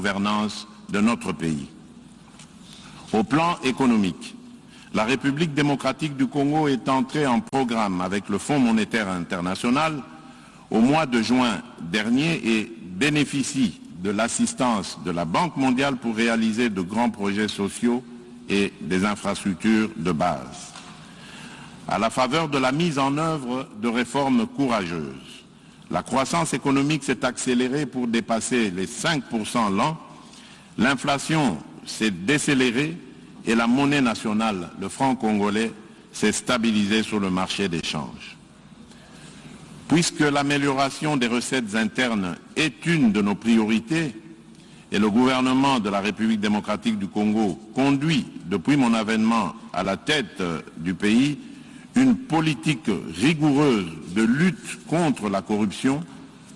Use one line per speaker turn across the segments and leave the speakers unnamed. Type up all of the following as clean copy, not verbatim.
gouvernance de notre pays. Au plan économique, la République démocratique du Congo est entrée en programme avec le Fonds monétaire international au mois de juin dernier et bénéficie de l'assistance de la Banque mondiale pour réaliser de grands projets sociaux et des infrastructures de base. À la faveur de la mise en œuvre de réformes courageuses, la croissance économique s'est accélérée pour dépasser les 5% l'an, l'inflation s'est décélérée et la monnaie nationale, le franc congolais, s'est stabilisée sur le marché des changes. Puisque l'amélioration des recettes internes est une de nos priorités et le gouvernement de la République démocratique du Congo conduit, depuis mon avènement à la tête du pays, une politique rigoureuse de lutte contre la corruption,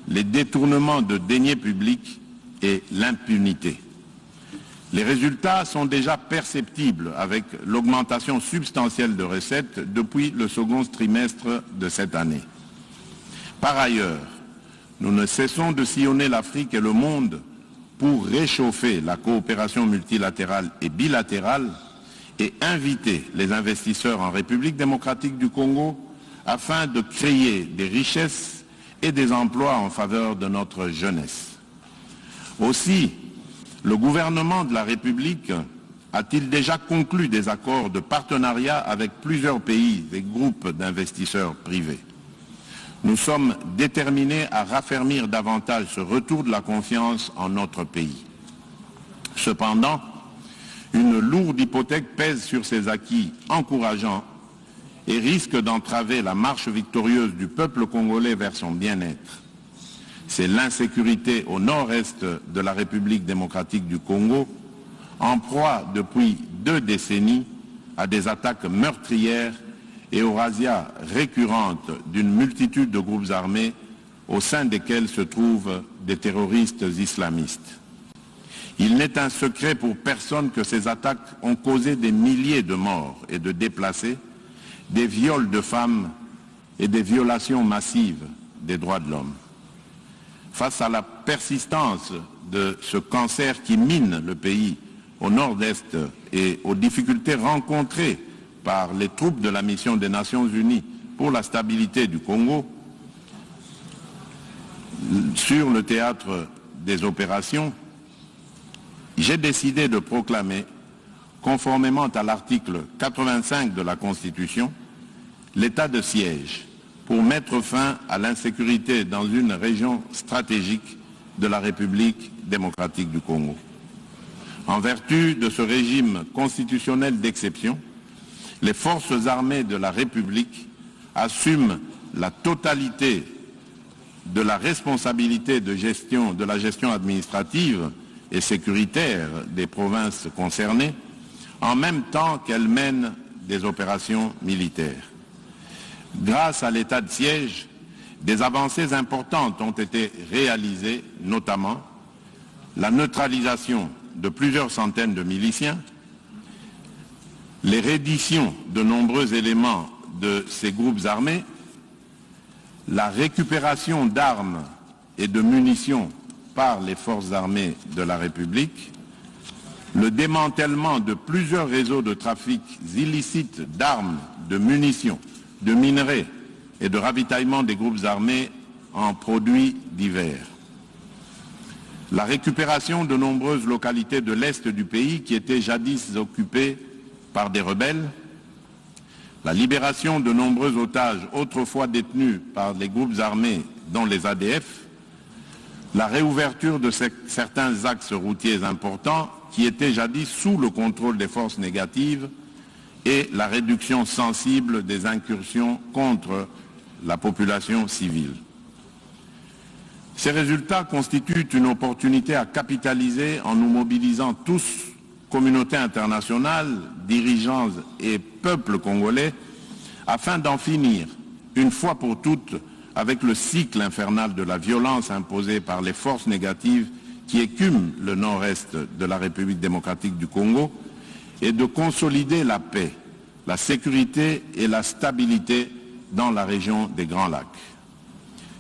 les détournements de deniers publics et l'impunité. Les résultats sont déjà perceptibles avec l'augmentation substantielle de recettes depuis le second trimestre de cette année. Par ailleurs, nous ne cessons de sillonner l'Afrique et le monde pour réchauffer la coopération multilatérale et bilatérale et inviter les investisseurs en République démocratique du Congo afin de créer des richesses et des emplois en faveur de notre jeunesse. Aussi, le gouvernement de la République a-t-il déjà conclu des accords de partenariat avec plusieurs pays et groupes d'investisseurs privés. Nous sommes déterminés à raffermir davantage ce retour de la confiance en notre pays. Cependant, une lourde hypothèque pèse sur ces acquis encourageants et risque d'entraver la marche victorieuse du peuple congolais vers son bien-être. C'est l'insécurité au nord-est de la République démocratique du Congo, en proie depuis 2 décennies à des attaques meurtrières et aux razzias récurrentes d'une multitude de groupes armés au sein desquels se trouvent des terroristes islamistes. Il n'est un secret pour personne que ces attaques ont causé des milliers de morts et de déplacés, des viols de femmes et des violations massives des droits de l'homme. Face à la persistance de ce cancer qui mine le pays au nord-est et aux difficultés rencontrées par les troupes de la mission des Nations Unies pour la stabilité du Congo, sur le théâtre des opérations, j'ai décidé de proclamer, conformément à l'article 85 de la Constitution, l'état de siège pour mettre fin à l'insécurité dans une région stratégique de la République démocratique du Congo. En vertu de ce régime constitutionnel d'exception, les forces armées de la République assument la totalité de la responsabilité de la gestion administrative et sécuritaire des provinces concernées, en même temps qu'elles mènent des opérations militaires. Grâce à l'état de siège, des avancées importantes ont été réalisées, notamment la neutralisation de plusieurs centaines de miliciens, les redditions de nombreux éléments de ces groupes armés, la récupération d'armes et de munitions par les forces armées de la République, le démantèlement de plusieurs réseaux de trafic illicites d'armes, de munitions, de minerais et de ravitaillement des groupes armés en produits divers. La récupération de nombreuses localités de l'Est du pays qui étaient jadis occupées par des rebelles, la libération de nombreux otages autrefois détenus par les groupes armés, dont les ADF, la réouverture de certains axes routiers importants qui étaient jadis sous le contrôle des forces négatives et la réduction sensible des incursions contre la population civile. Ces résultats constituent une opportunité à capitaliser en nous mobilisant tous, communauté internationale, dirigeants et peuple congolais, afin d'en finir, une fois pour toutes, avec le cycle infernal de la violence imposée par les forces négatives qui écument le nord-est de la République démocratique du Congo, et de consolider la paix, la sécurité et la stabilité dans la région des Grands Lacs.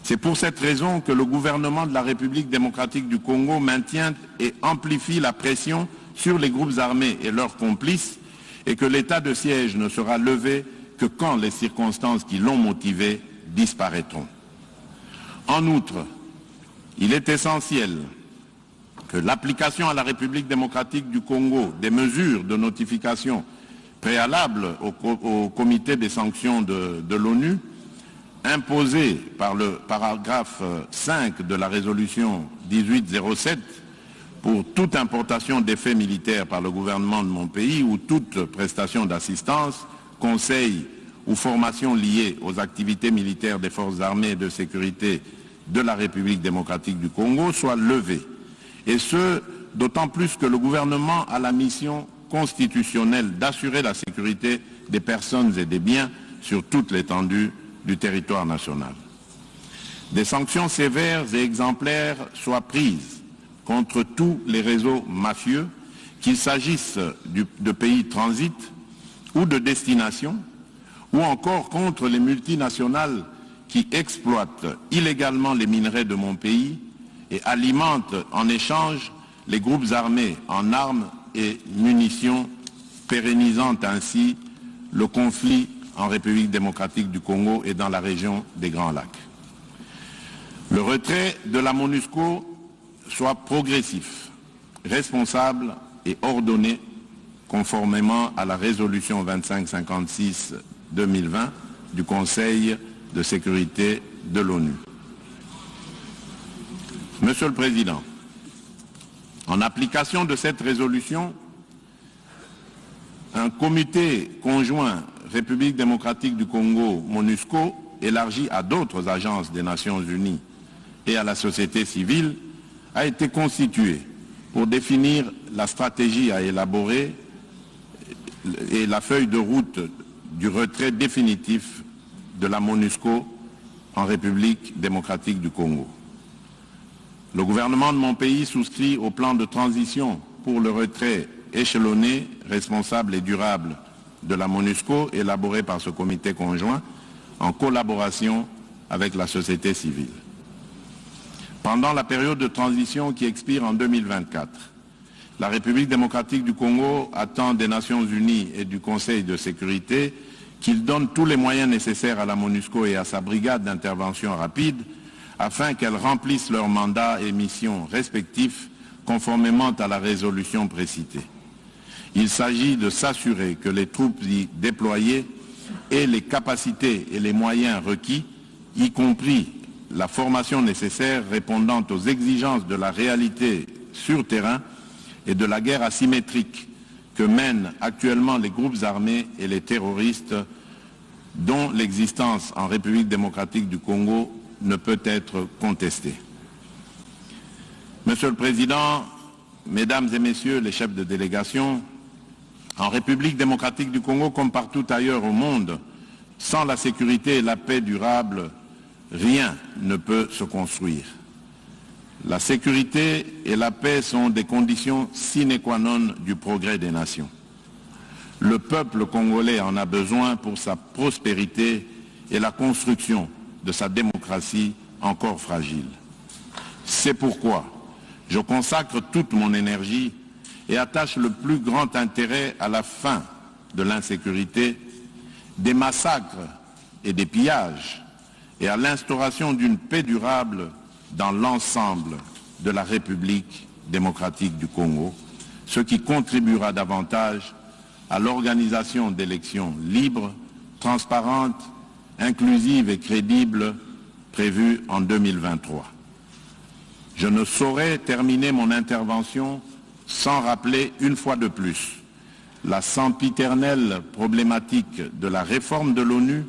C'est pour cette raison que le gouvernement de la République démocratique du Congo maintient et amplifie la pression sur les groupes armés et leurs complices et que l'état de siège ne sera levé que quand les circonstances qui l'ont motivé disparaîtront. En outre, il est essentiel que l'application à la République démocratique du Congo des mesures de notification préalables au comité des sanctions de l'ONU imposées par le paragraphe 5 de la résolution 1807 pour toute importation d'effets militaires par le gouvernement de mon pays ou toute prestation d'assistance, conseil ou formation liée aux activités militaires des forces armées et de sécurité de la République démocratique du Congo soit levée. Et ce, d'autant plus que le gouvernement a la mission constitutionnelle d'assurer la sécurité des personnes et des biens sur toute l'étendue du territoire national. Des sanctions sévères et exemplaires soient prises contre tous les réseaux mafieux, qu'il s'agisse de pays transit ou de destination, ou encore contre les multinationales qui exploitent illégalement les minerais de mon pays et alimentent en échange les groupes armés en armes et munitions, pérennisant ainsi le conflit en République démocratique du Congo et dans la région des Grands Lacs. Le retrait de la MONUSCO soit progressif, responsable et ordonné conformément à la résolution 2556-2020 du Conseil de sécurité de l'ONU. Monsieur le Président, en application de cette résolution, un comité conjoint République démocratique du Congo, MONUSCO, élargi à d'autres agences des Nations Unies et à la société civile, a été constitué pour définir la stratégie à élaborer et la feuille de route du retrait définitif de la MONUSCO en République démocratique du Congo. Le gouvernement de mon pays souscrit au plan de transition pour le retrait échelonné, responsable et durable de la MONUSCO élaboré par ce comité conjoint en collaboration avec la société civile. Pendant la période de transition qui expire en 2024, la République démocratique du Congo attend des Nations Unies et du Conseil de sécurité qu'ils donnent tous les moyens nécessaires à la MONUSCO et à sa brigade d'intervention rapide afin qu'elles remplissent leurs mandats et missions respectifs conformément à la résolution précitée. Il s'agit de s'assurer que les troupes y déployées aient les capacités et les moyens requis, y compris la formation nécessaire répondant aux exigences de la réalité sur terrain et de la guerre asymétrique que mènent actuellement les groupes armés et les terroristes dont l'existence en République démocratique du Congo ne peut être contestée. Monsieur le Président, Mesdames et Messieurs les chefs de délégation, en République démocratique du Congo, comme partout ailleurs au monde, sans la sécurité et la paix durable, rien ne peut se construire. La sécurité et la paix sont des conditions sine qua non du progrès des nations. Le peuple congolais en a besoin pour sa prospérité et la construction de sa démocratie encore fragile. C'est pourquoi je consacre toute mon énergie et attache le plus grand intérêt à la fin de l'insécurité, des massacres et des pillages et à l'instauration d'une paix durable dans l'ensemble de la République démocratique du Congo, ce qui contribuera davantage à l'organisation d'élections libres, transparentes, inclusives et crédibles prévues en 2023. Je ne saurais terminer mon intervention sans rappeler une fois de plus la sempiternelle problématique de la réforme de l'ONU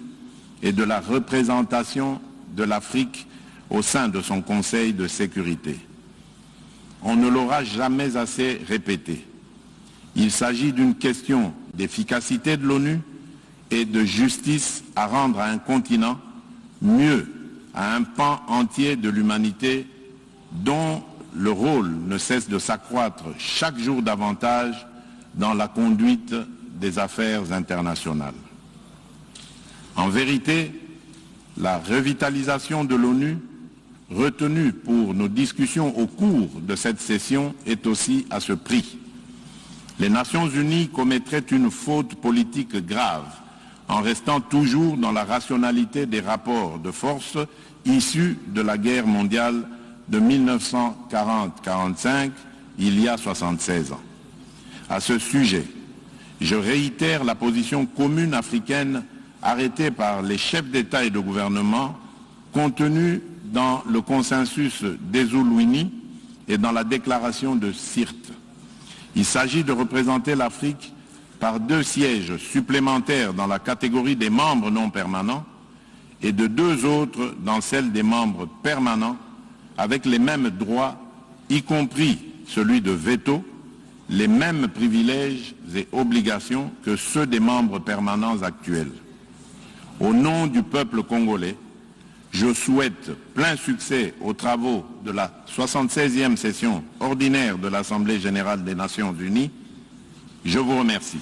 et de la représentation de l'Afrique au sein de son Conseil de sécurité. On ne l'aura jamais assez répété. Il s'agit d'une question d'efficacité de l'ONU et de justice à rendre à un continent, mieux à un pan entier de l'humanité dont le rôle ne cesse de s'accroître chaque jour davantage dans la conduite des affaires internationales. En vérité, la revitalisation de l'ONU retenu pour nos discussions au cours de cette session est aussi à ce prix. Les Nations Unies commettraient une faute politique grave en restant toujours dans la rationalité des rapports de force issus de la guerre mondiale de 1940-45, il y a 76 ans. À ce sujet, je réitère la position commune africaine arrêtée par les chefs d'État et de gouvernement contenue dans le consensus d'Ezulwini et dans la déclaration de Sirte. Il s'agit de représenter l'Afrique par 2 sièges supplémentaires dans la catégorie des membres non permanents et de 2 autres dans celle des membres permanents avec les mêmes droits, y compris celui de veto, les mêmes privilèges et obligations que ceux des membres permanents actuels. Au nom du peuple congolais, je souhaite plein succès aux travaux de la 76e session ordinaire de l'Assemblée générale des Nations unies. Je vous remercie.